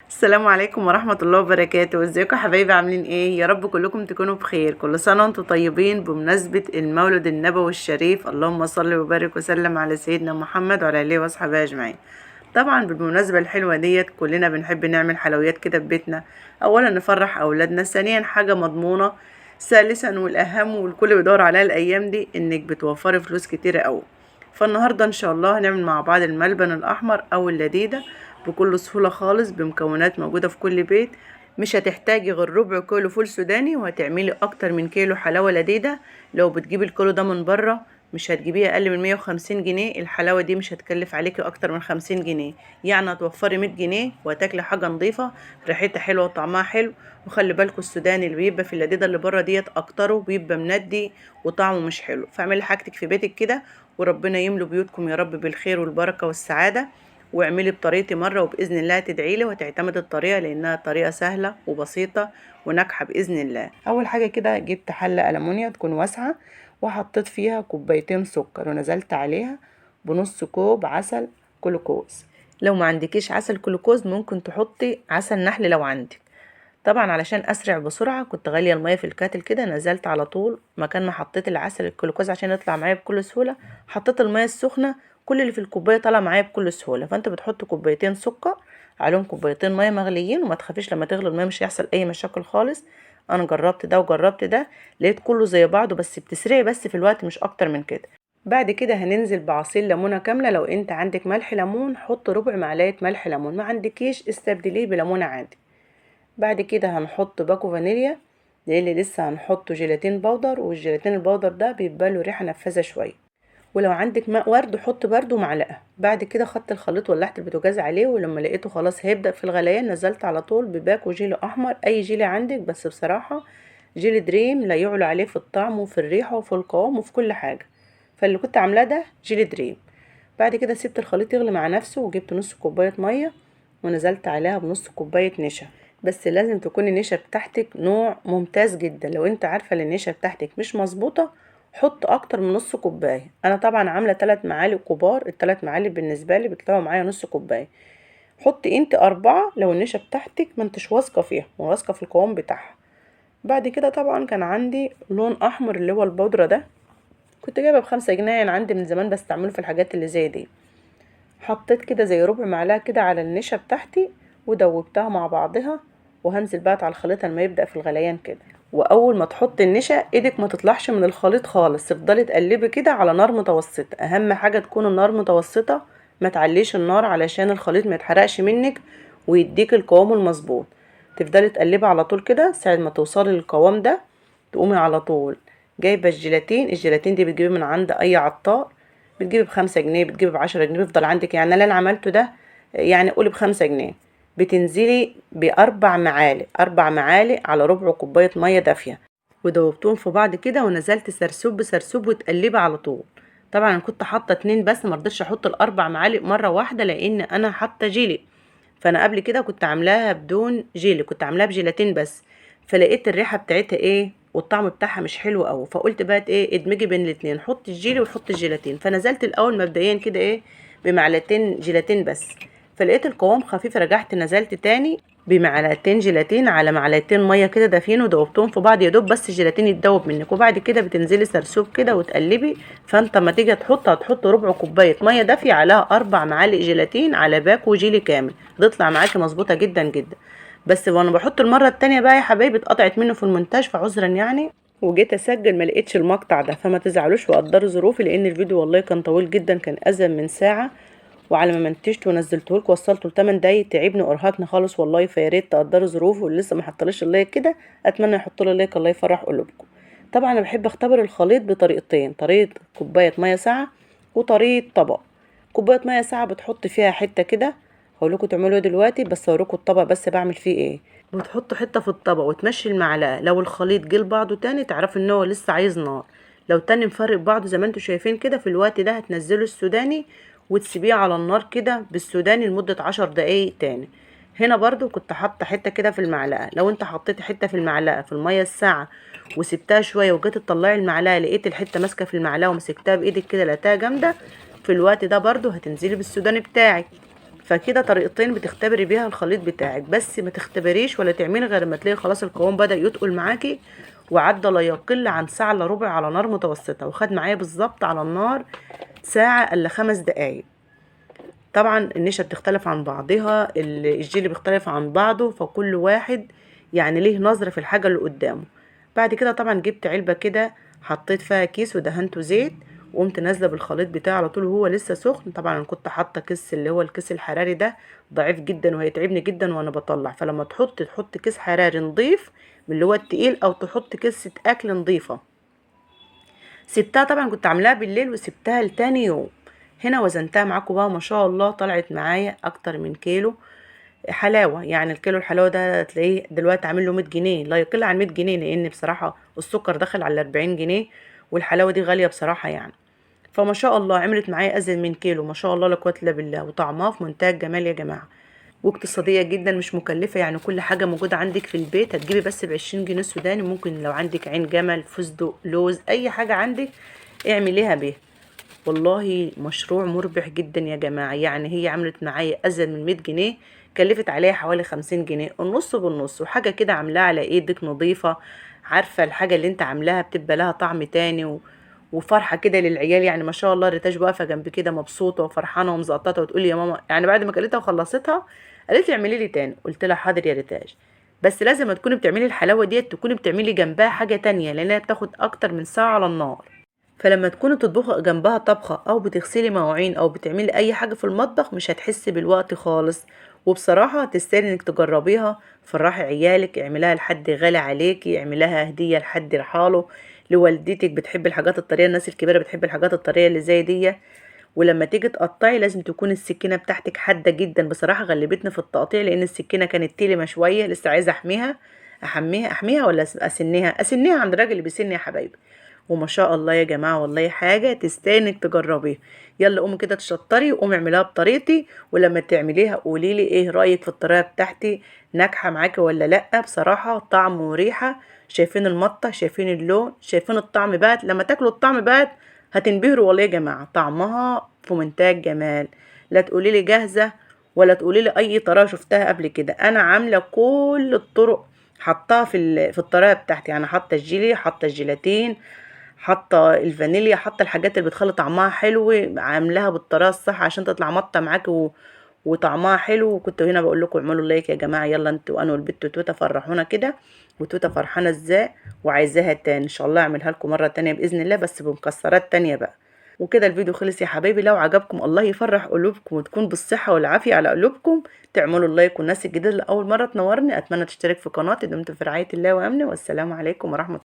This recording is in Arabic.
السلام عليكم ورحمة الله وبركاته. ازيكم يا حبايبي؟ عاملين ايه؟ يا رب كلكم تكونوا بخير. كل سنة وانتم طيبين بمناسبة المولد النبوي الشريف. اللهم صل وبارك وسلم على سيدنا محمد وعلى اله واصحابه اجمعين. طبعا بالمناسبة الحلوة ديت كلنا بنحب نعمل حلويات كده في بيتنا. اولا نفرح اولادنا، ثانيا حاجة مضمونة، ثالثا والاهم والكل بيدور عليها الايام دي انك بتوفري فلوس كتيرة قوي. فالنهاردة ان شاء الله هنعمل مع بعض الملبن الاحمر او اللذيذة بكل سهولة خالص بمكونات موجودة في كل بيت. مش هتحتاجي غير ربع كيلو فول سوداني وهتعملي اكتر من كيلو حلاوة لذيذة. لو بتجيبي الكيلو ده من بره مش هتجيبيه اقل من 150 جنيه. الحلاوة دي مش هتكلف عليكي اكتر من 50 جنيه، يعني هتوفري 100 جنيه وهتاكلي حاجة نظيفة ريحتها حلوة وطعمها حلو. وخلي بالكوا السوداني اللي بيبقى في اللذيذة اللي بره ديت اكتره بيبقى مندي وطعمه مش حلو. فاعملي حاجتك في بيتك كده وربنا يملو بيوتكم يا رب بالخير والبركة والسعادة. واعملي بطريقتي مرة وبإذن الله تدعيلي وتعتمد الطريقة لأنها طريقة سهلة وبسيطة وناجحة بإذن الله. أول حاجة كده جبت حلة ألمونيا تكون واسعة وحطيت فيها كوبايتين سكر ونزلت عليها بنص كوب عسل كلوكوز. لو ما عندكيش عسل كلوكوز ممكن تحطي عسل نحل لو عندك. طبعا علشان اسرع بسرعه كنت غاليه الميه في الكاتل كده، نزلت على طول مكان ما حطيت العسل الجلوكوز عشان يطلع معايا بكل سهوله. حطيت الميه السخنه، كل اللي في الكوبايه طلع معايا بكل سهوله. فانت بتحط كوبايتين سكر عليهم كوبايتين ميه مغليين، وما تخافيش لما تغلي الميه مش هيحصل اي مشاكل خالص. انا جربت ده وجربت ده، لقيت كله زي بعضه، بس بتسرقي بس في الوقت مش اكتر من كده. بعد كده هننزل بعصير ليمونه كامله. لو انت عندك ملح ليمون حط ربع معلقه ملح ليمون، ما عندكيش استبدليه بليمونه عادي. بعد كده هنحط باكو فانيليا، لان لسه هنحط جيلاتين بودر، والجيلاتين البودر ده بيبقى له ريحه نفاذه شويه. ولو عندك ماء ورد حط برده معلقه. بعد كده خدت الخليط ولعت البوتاجاز عليه، ولما لقيته خلاص هيبدا في الغليان نزلت على طول بباكو جيلي احمر، اي جيلي عندك، بس بصراحه جيلي دريم لا يعلى عليه في الطعم وفي الريحه وفي القوام وفي كل حاجه. فاللي كنت عاملاه ده جيلي دريم. بعد كده سبت الخليط يغلي مع نفسه وجبت نص كوبايه ميه ونزلت عليها بنص كوبايه نشا. بس لازم تكون النشا بتاعتك نوع ممتاز جدا. لو انت عارفه ان النشا بتاعتك مش مظبوطه حط اكتر من نص كوبايه. انا طبعا عامله 3 معالق كبار، الثلاث معالق بالنسبه لي بيطلعوا معايا نص كوبايه. حطي انت 4 لو النشا بتاعتك ما انتش واثقه فيها وواثقه في القوام بتاعها. بعد كده طبعا كان عندي لون احمر اللي هو البودره ده، كنت جايبه ب5 جنيه، يعني عندي من زمان بستعمله في الحاجات اللي زي دي. حطيت كده زي ربع معلقه كده على النشا بتاعتي ودوبتها مع بعضها. وهنزل بقى على الخليط لما يبدأ في الغليان كده. واول ما تحط النشا ايدك ما تطلعش من الخليط خالص، تفضلي تقلبي كده على نار متوسطه. اهم حاجه تكون النار متوسطه، ما تعليش النار علشان الخليط ما يتحرقش منك ويديك القوام المظبوط. تفضلي تقلبي على طول كده ساعه ما توصلي للقوام ده. تقومي على طول جايبه الجيلاتين دي بتجيبي من عند اي عطار، بتجيبي ب5 جنيه بتجيبي ب10 جنيه، بيفضل عندك. يعني اللي انا عملته ده يعني قولي ب5 جنيه. بتنزلي ب4 معالق، 4 معالق على ربع كوبايه ميه دافيه، ودوبتهم في بعض كده ونزلت سرسوب بسرسوب وتقلبي على طول. طبعا انا كنت حاطه 2 بس، مرضتش احط ال4 معالق مره واحده لان انا حاطه جيلي. فانا قبل كده كنت عاملاها بدون جيلي، كنت عاملاها بجيلاتين بس. فلقيت الريحه بتاعتها ايه والطعم بتاعها مش حلو قوي، فقلت بقى ايه ادمجي بين الاتنين، حط الجيلي وحط الجيلاتين. فنزلت الاول مبدئيا كده ايه بمعلقتين جيلاتين بس. فلقيت القوام خفيف، رجعت نزلت تاني بمعلقتين جيلاتين على معلقتين ميه كده دافيين ودوبتهم في بعض يا دوب بس الجيلاتين يتدوب منك. وبعد كده بتنزلي سرسوب كده وتقلبي. فانت ما تيجي تحط هتحط ربع كوبايه ميه دافيه عليها 4 معالق جيلاتين على باكو جيلي كامل، تطلع معاكي مظبوطه جدا جدا. بس وانا بحط المره التانية بقى يا حبايبي اتقطعت منه في المونتاج فعذرا يعني، وجيت اسجل ما لقيتش المقطع ده. فما تزعلوش وقدروا ظروفي لان الفيديو والله كان طويل جدا، كان ازيد من ساعه. وعلى ما منتجت ونزلته لكم وصلته ل8 دقايق تعبني وارهقني خالص والله. فيا ريت تقدروا ظروفه، واللي لسه ما حطليش اللايك كده اتمنى يحط له لايك، الله يفرح قلوبكم. طبعا انا بحب اختبر الخليط بطريقتين، طريقه كوبايه ميه ساقعه وطريقه طبق. كوبايه ميه ساقعه بتحط فيها حته كده، هقول لكم تعملوا ايه دلوقتي بس اوريكم الطبق بس بعمل فيه ايه. بتحطوا حته في الطبق وتمشي المعلقه، لو الخليط جه لبعضه تاني تعرفوا ان هو لسه عايز نار. لو تاني مفرق بعضه زي ما انتم شايفين كده، في الوقت ده هتنزلوا السوداني وتسيبيه على النار كده بالسوداني لمدة 10 دقايق تاني. هنا برضو كنت حاطه حته كده في المعلقه. لو انت حطيت حته في المعلقه في الميه الساقعه وسبتها شويه وجيت تطلعي المعلقه لقيت الحته ماسكه في المعلقه ومسكتها بايدك كده لقيتها جامده، في الوقت ده برضو هتنزلي بالسوداني بتاعك. فكده طريقتين بتختبري بيها الخليط بتاعك، بس ما تختبريش ولا تعملي غير ما تلاقي خلاص القوام بدأ يتقل معاكي، وعدى لا يقل عن ساعة الا ربع على نار متوسطة، وخد معايا بالظبط على النار ساعة الا 5 دقايق. طبعا النشا بتختلف عن بعضها، الجيلي بيختلف عن بعضه، فكل واحد يعني ليه نظرة في الحاجة اللي قدامه. بعد كده طبعا جبت علبة كده، حطيت فيها كيس ودهنته زيت، وقمت نازله بالخليط بتاعي على طول وهو لسه سخن. طبعا انا كنت حاطه كيس اللي هو الكيس الحراري ده ضعيف جدا وهيتعبني جدا وانا بطلع، فلما تحط كيس حراري نضيف من اللي هو التقيل، او تحط كيسة اكل نضيفة. سبتها طبعا، كنت عاملاها بالليل وسبتها لتاني يوم. هنا وزنتها معاكم بقى، ما شاء الله طلعت معايا اكتر من كيلو حلاوه. يعني الكيلو الحلاوه ده تلاقيه دلوقتي عامل له 100 جنيه، لا يقل عن 100 جنيه، لان بصراحه السكر دخل على 40 جنيه، والحلاوه دي غاليه بصراحه يعني. فما شاء الله عملت معايا ازيد من كيلو، ما شاء الله لا قوه الا بالله، وطعمها في منتهى الجمال يا جماعه، واقتصاديه جدا مش مكلفه. يعني كل حاجه موجوده عندك في البيت، هتجيبي بس ب20 جنيه سوداني. ممكن لو عندك عين جمل، فستق، لوز، اي حاجه عندك اعمليها بيه. والله مشروع مربح جدا يا جماعة. يعني هي عملت معايا أزيد من 100 جنيه، كلفت عليها حوالي 50 جنيه، النص بالنص، وحاجة كده عاملاها على ايدك نظيفة. عارفة الحاجة اللي انت عاملاها بتبقى لها طعم تاني وفرحة كده للعيال. يعني ما شاء الله ريتاج واقفة جنبي كده مبسوطة وفرحانة ومزقططة، وتقول لي يا ماما، يعني بعد ما كلتها وخلصتها قالت لي اعملي لي تاني. قلت لها حاضر يا ريتاج، بس لازم تكوني بتعملي الحلاوة ديت تكوني بتعملي جنبها حاجة تانية، لانها بتاخد اكتر من ساعة على النار. فلما تكوني تطبخي جنبها طبخة او بتغسلي مواعين او بتعملي اي حاجة في المطبخ، مش هتحسي بالوقت خالص. وبصراحة تستاهلي انك تجربيها. فرحي عيالك، اعمليها لحد غالي عليكي، اعمليها هدية لحد رحاله، لوالدتك بتحب الحاجات الطرية، الناس الكبيرة بتحب الحاجات الطرية اللي زي دي. ولما تيجي تقطعي لازم تكون السكينة بتاعتك حادة جدا. بصراحة غلبتني في التقطيع، لان السكينة كانت تلمة شوية، لسه عايزة احميها ولا اسنيها عند الراجل اللي بيسن يا حبايبي. وما شاء الله يا جماعة، والله حاجة تستاهل انك تجربيها. يلا قومي كده تشطري وقومي اعمليها بطريقتي، ولما تعمليها قوليلي ايه رأيك في الطريقة بتاعتي، ناجحة معاكي ولا لأ. بصراحة طعم وريحة، شايفين المطة، شايفين اللون، شايفين الطعم بقى، لما تاكلوا الطعم بقى هتنبهروا والله يا جماعة، طعمها في منتهى الجمال. لا تقوليلي جاهزة ولا تقوليلي اي طريقة شفتها قبل كده، انا عاملة كل الطرق، حطها في الطريقة بتاعتي. يعني حاطة الجيلي، حاطة الجيلاتين، حاطه الفانيليا، حاطه الحاجات اللي بتخلي طعمها حلو، عاملاها بالطريقه الصح عشان تطلع مطه معاكي وطعمها حلو. وكنت هنا بقول لكم اعملوا لايك يا جماعه. يلا انتوا انا والبت توته فرحونا كده، وتوته فرحانه ازاي وعايزاها تاني. ان شاء الله اعملها لكم مره تانية باذن الله، بس بمكسرات تانية بقى. وكده الفيديو خلص يا حبايبي. لو عجبكم الله يفرح قلوبكم وتكون بالصحه والعافيه على قلوبكم، تعملوا اللايك. والناس الجديده اللي اول مره تنورني اتمنى تشترك في قناتي. دمتم في رعايه الله وامنه، والسلام عليكم ورحمه